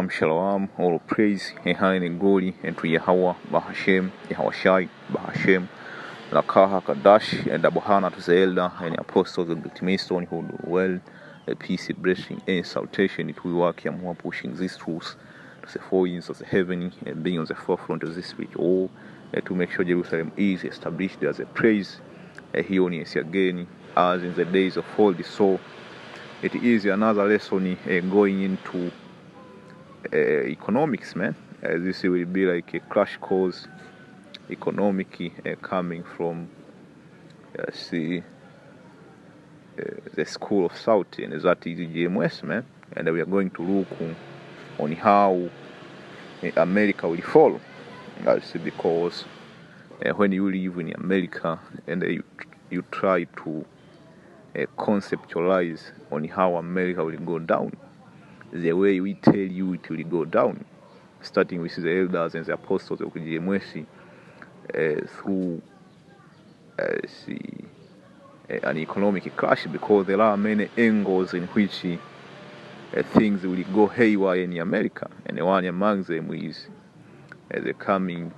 Shalom, shalom, all praise, honor and glory, and to Yahweh, Bahashem, Yahweh Bahashem, Lakaha, Kadash, and Abuhana to the elder, and the apostles of the Timestone who do well, a peace, a blessing, and salutation. It will work, more pushing these truths to the four winds of the heaven, and being on the forefront of this week, all to make sure Jerusalem is established as a praise, here on yes again, as in the days of old. So it is another lesson going into economics, man. This will be like a crash course economic coming from the school of South, and that is GMS, man. And we are going to look on how America will fall. Because when you live in America and you try to conceptualize on how America will go down, the way we tell you it will go down, starting with the elders and the apostles of GMS, through an economic crash, because there are many angles in which things will go haywire in America, and one among them is the coming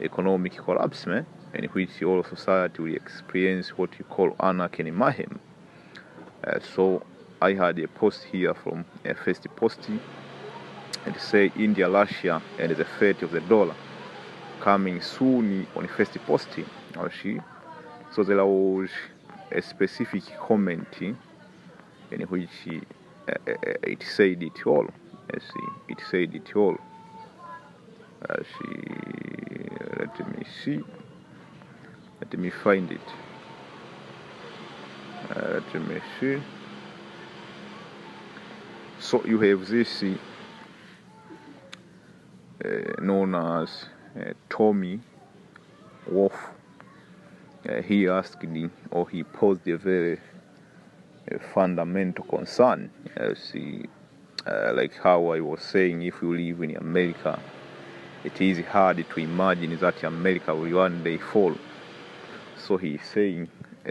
economic collapse, man, in which all society will experience what you call anarchy and mayhem. So I had a post here from a first posting, and say India, Russia, and the fate of the dollar coming soon on first posting. So there was a specific comment in which it said it all. It said it all. Let me see. Let me find it. Let me see. So you have this known as Tommy Wolf. He asked or he posed a very fundamental concern. Like how I was saying, if you live in America, it is hard to imagine that America will one day fall. So he is saying,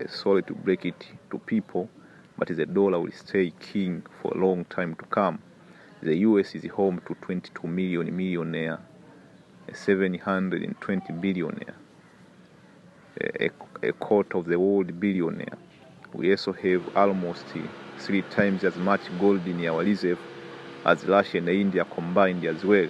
sorry to break it to people, but the dollar will stay king for a long time to come. The US is home to 22 million millionaire, 720 billionaire, a quarter of the world billionaire. We also have almost 3 times as much gold in our reserve as Russia and India combined as well.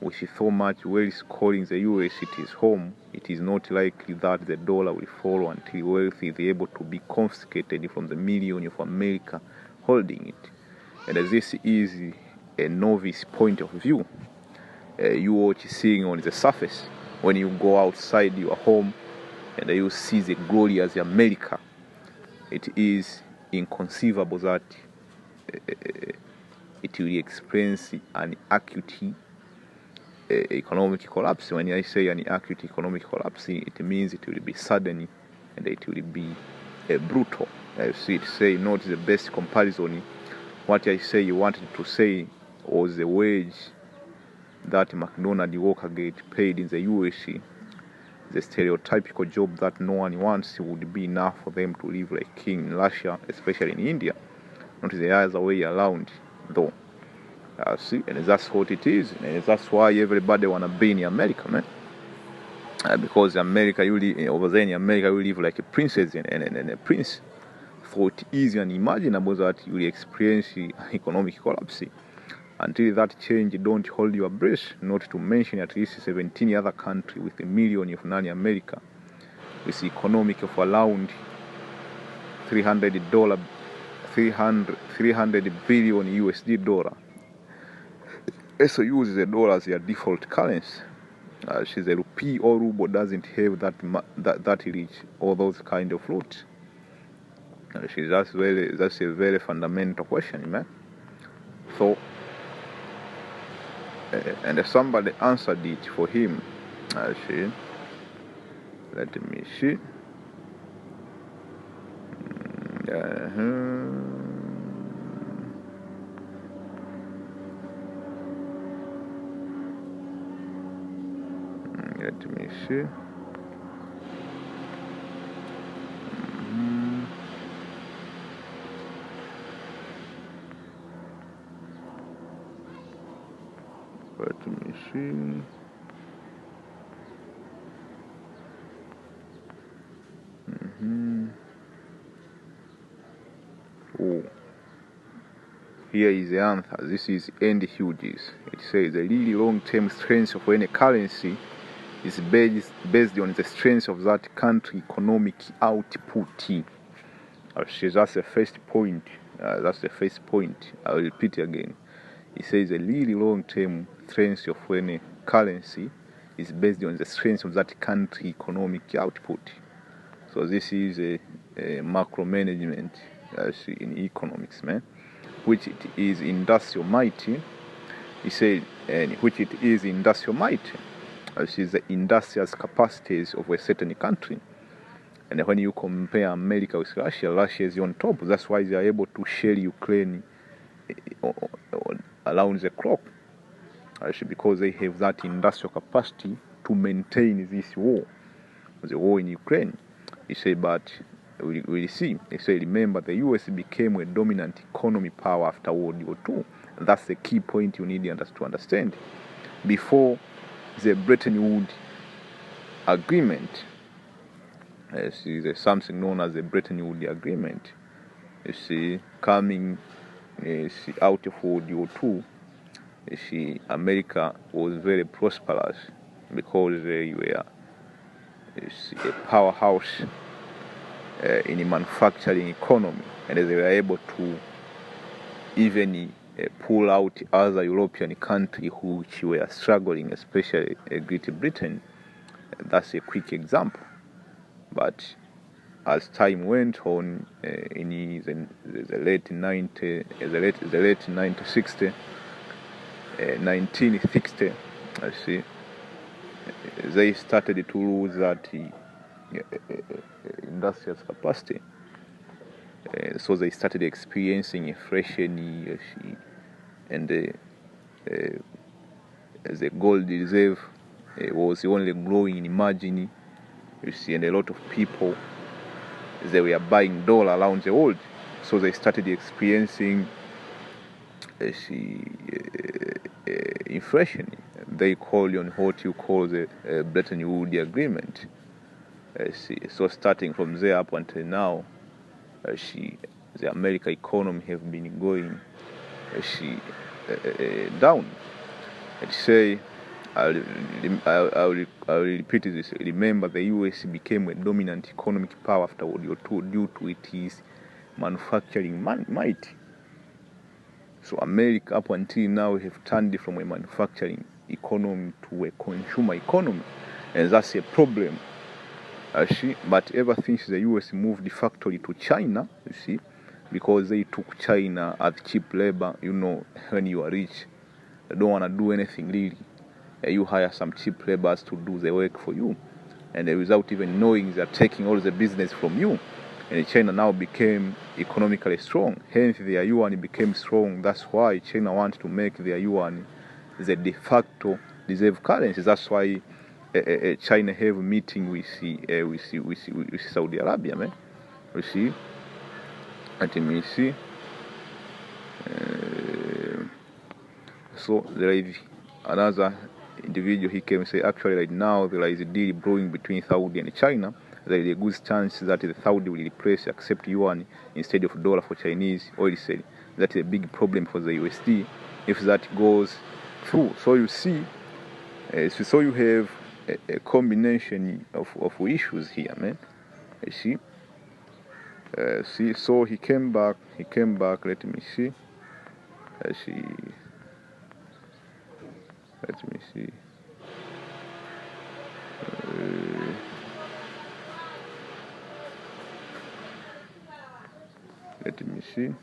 With so much wealth calling the US it is home, it is not likely that the dollar will fall until wealth is able to be confiscated from the million of America holding it. And this is a novice point of view. You watch seeing on the surface. When you go outside your home and you see the glorious America, it is inconceivable that it will experience an acute economic collapse. When I say an acute economic collapse, it means it will be sudden and it will be brutal. I see it say not the best comparison. What I say you wanted to say was the wage that McDonald worker get paid in the US, the stereotypical job that no one wants, would be enough for them to live like king in Russia, especially in India, not the other way around though. See, and that's what it is, and that's why everybody wanna be in America, man. Because America, you live over there in America, you live like a princess and a prince. So it is unimaginable that you will experience economic collapse. Until that change, don't hold your breath. Not to mention at least 17 other countries with a million of non-America, with economic of around $300 billion USD dollar. Also use the dollar as their default currency. The rupee or ruble doesn't have that rich or those kind of float. That's a very fundamental question, man. So, and somebody answered it for him. Let me see. Let me see. Let me see. Oh, here is the answer. This is end Hughes. It says the really long-term strength of any currency is based on the strength of that country's economic output. That's the first point. I'll repeat it again. It says the really long-term strength of any currency is based on the strength of that country's economic output. So this is a macro management in economics, man. Which it is industrial might. He said, which it is industrial might, which is the industrial capacities of a certain country. And when you compare America with Russia, Russia is on top. That's why they are able to shell Ukraine around the clock, because they have that industrial capacity to maintain this war, the war in Ukraine. He said, but we'll see. He said, remember, the US became a dominant economy power after World War II. And that's the key point you need to understand. Before the Bretton Woods Agreement, there's something known as the Bretton Woods Agreement. You see, coming out of World War II, you see, America was very prosperous because they were a powerhouse in the manufacturing economy, and they were able to even pull out other European countries which were struggling, especially Great Britain. That's a quick example. But as time went on, in the late 1960, 1960, I see, they started to lose that industrial capacity. So they started experiencing inflation, and the gold reserve was only growing in margin, you see, and a lot of people, they were buying dollar around the world. So they started experiencing inflation. They call on what you call the Bretton Woods Agreement. So starting from there up until now, the American economy have been going down. I'd say, I'll repeat this. Remember, the US became a dominant economic power after World War II due to its manufacturing might. So America up until now have turned from a manufacturing economy to a consumer economy, and that's a problem. But ever since the US moved the factory to China, you see, because they took China as cheap labor. You know, when you are rich, you don't want to do anything really. You hire some cheap laborers to do the work for you, and without even knowing, they're taking all the business from you. And China now became economically strong. Hence, their yuan became strong. That's why China wants to make their yuan the de facto reserve currency. That's why China have a meeting with Saudi Arabia, man. You see, let me see. So there is another individual. He came and say, actually, right now there is a deal brewing between Saudi and China. There is a good chance that the Saudi will accept yuan instead of dollar for Chinese oil sale. That is a big problem for the USD if that goes through. So you see, so you have a combination of issues here, man. You see, so he came back. Let me see. Let me see. Let me see.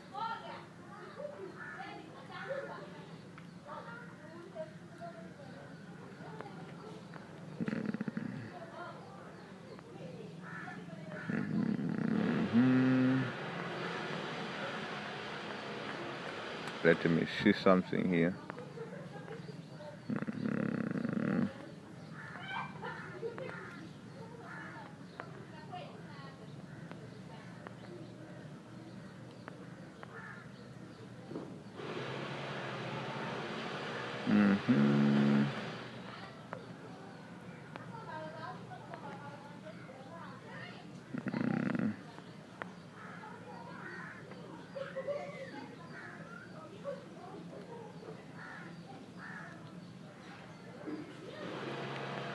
Let me see something here. Mm-hmm.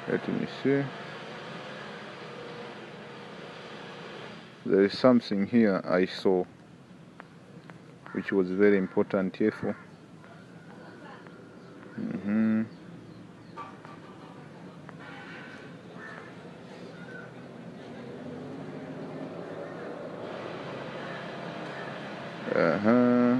Let me see. There is something here I saw which was very important here for. Mm-hmm. Uh-huh.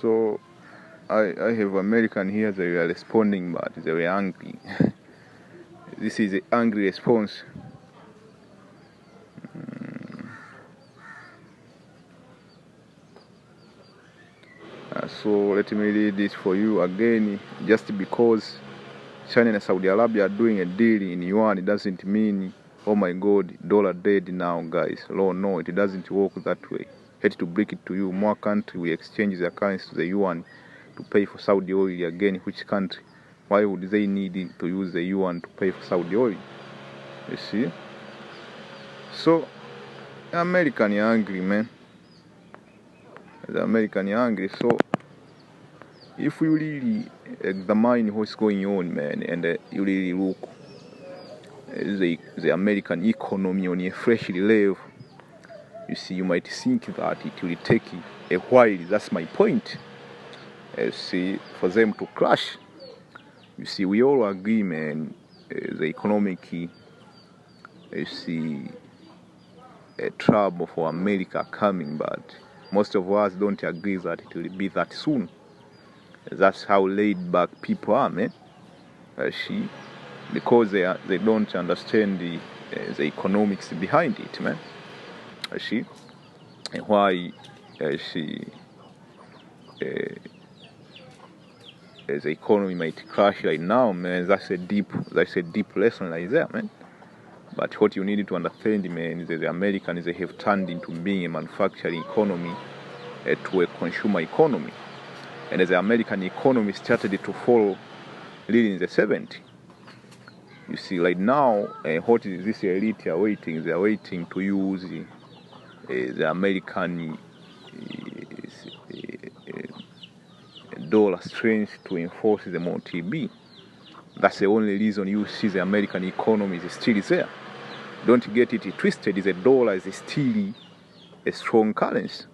So I have American here, they were responding, but they were angry. This is an angry response. So let me read this for you again. Just because China and Saudi Arabia are doing a deal in yuan, it doesn't mean, oh my God, dollar dead now, guys. No, it doesn't work that way. Hate to break it to you. More countries will exchange their currency to the yuan to pay for Saudi oil again. Which country? Why would they need to use the yuan to pay for Saudi oil? You see? So, the American are angry, man. The American are angry. So, if you really examine what's going on, man, and you really look the American economy on a fresh level, you see, you might think that it will take a while. That's my point. See, for them to crash. You see, we all agree, man, the economic, trouble for America coming, but most of us don't agree that it will be that soon. That's how laid back people are, man. See, because they don't understand the economics behind it, man. See, and why the economy might crash right now, man. That's a deep lesson right there, man. But what you need to understand, man, is that the Americans, they have turned into being a manufacturing economy to a consumer economy. And as the American economy started to fall really in the 70s. You see, right now, what is this elite are waiting? They are waiting to use the American dollar strength to enforce the multi-B. That's the only reason you see the American economy is still there. Don't get it twisted. The dollar is still a strong currency.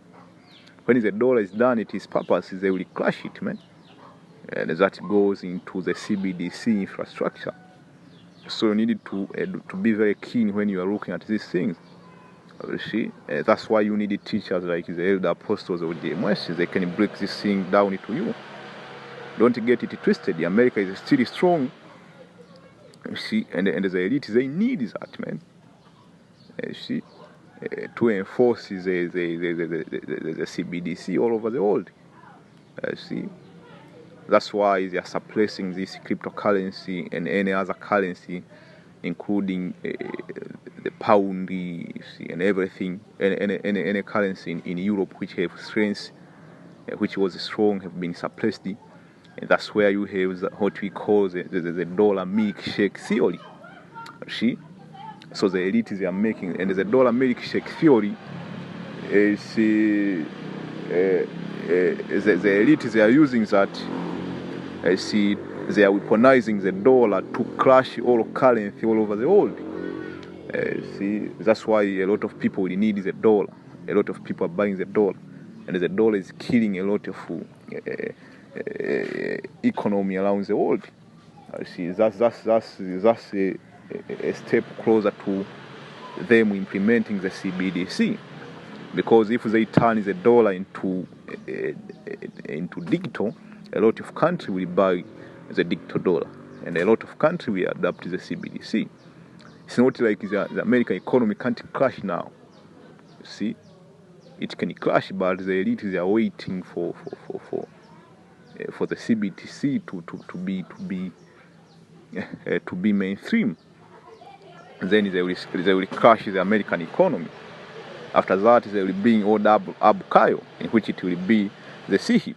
When the dollar is done its purpose, they will crush it, man. And that goes into the CBDC infrastructure. So you need to be very keen when you are looking at these things. You see, that's why you need teachers like the elder apostles of GMS. They can break this thing down to you. Don't get it twisted. America is still strong. You see, and the elite, they need that, man. You see, to enforce the CBDC all over the world. See, that's why they are suppressing this cryptocurrency and any other currency, including the pound, and everything, any currency in Europe which have strength, which was strong, have been suppressed. And that's where you have what we call the dollar milkshake theory. See? So the elites they are making, and the dollar milkshake theory is the elites they are using that. See, they are weaponizing the dollar to crush all currency all over the world. See, that's why a lot of people will need the dollar. A lot of people are buying the dollar, and the dollar is killing a lot of economy around the world. See, that's a step closer to them implementing the CBDC, because if they turn the dollar into digital, a lot of countries will buy the digital dollar, and a lot of countries will adapt to the CBDC. It's not like the American economy can't crash now. You see, it can crash, but the elite are waiting for the CBDC to be mainstream. Then they will crash the American economy. After that, they will bring old Abu Kayo, in which it will be the sea heap.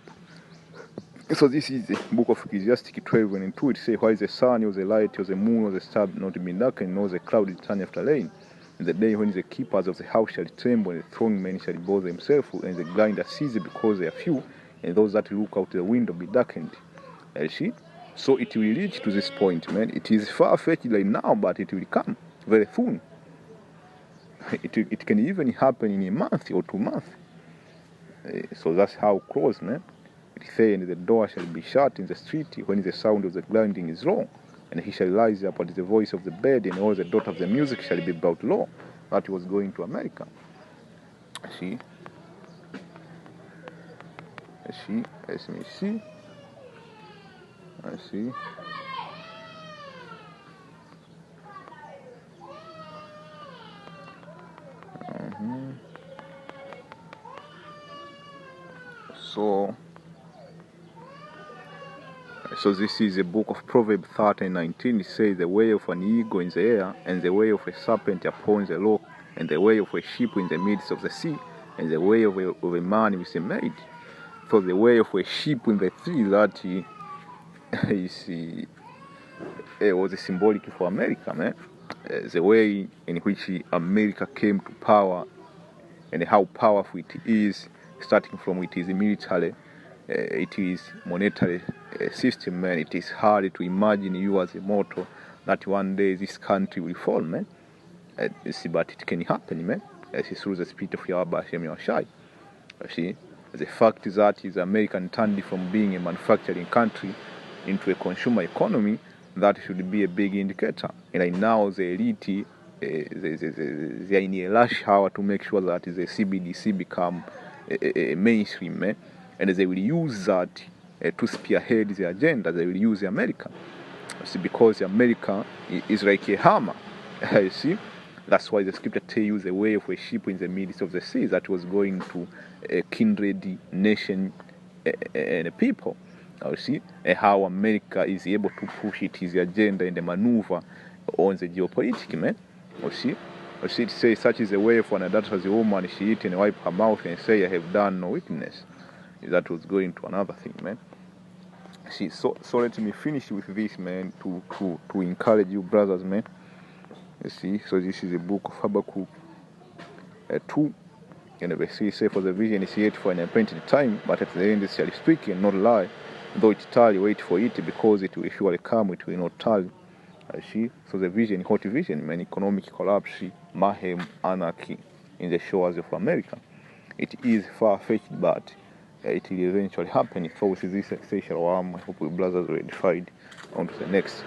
So this is the book of Ecclesiastes 12:2. It says, "Why the sun or the light or the moon or the star not be darkened, nor the cloud return after rain? In the day when the keepers of the house shall tremble, and the strong men shall bow themselves, and the grinder cease because they are few, and those that look out the window be darkened." You see? So it will reach to this point, man. It is far-fetched right now, but it will come very soon. It can even happen in a month or 2 months. So that's how close, man. It says, "And the door shall be shut in the street when the sound of the grinding is low, and he shall rise up at the voice of the bed, and all the daughter of the music shall be brought low." That was going to America. See? Let me see. I see. So this is the book of Proverbs 13:19. It says, "The way of an eagle in the air, and the way of a serpent upon the rock, and the way of a ship in the midst of the sea, and the way of a man with a maid." So the way of a ship in the sea, that was symbolic for America, man. The way in which America came to power, and how powerful it is, starting from it is military, it is monetary system, man. It is hard to imagine you as a mortal that one day this country will fall, man. See, but it can happen, man. It's through the spirit of Yahweh Hashem Yahshai. See, the fact is that is America turned from being a manufacturing country into a consumer economy. That should be a big indicator. And right now the elite, they are in a rush hour to make sure that the CBDC become a mainstream, man. And they will use that to spearhead the agenda. They will use America. See, because America is like a hammer. You see, that's why the scripture tells you the way of a ship in the midst of the sea that was going to a kindred nation and people. You see, how America is able to push its agenda and the maneuver on the geopolitics, man. You see, it says, "Such is the way of an adulterous woman, she eat and wipe her mouth and say, I have done no wickedness." That was going to another thing, man. See, so let me finish with this, man, to encourage you brothers, man. You see, so this is a book of Habakkuk 2, and verse 3 says, "For the vision is yet for an appointed time, but at the end it shall speak and not lie. Though it tarry, wait for it, because it will surely come, it will not tarry." See, so the vision, what vision, man? Economic collapse, mayhem, anarchy in the shores of America. It is far-fetched, but it will eventually happen. So with this session, I hope we brothers were edified. On to the next.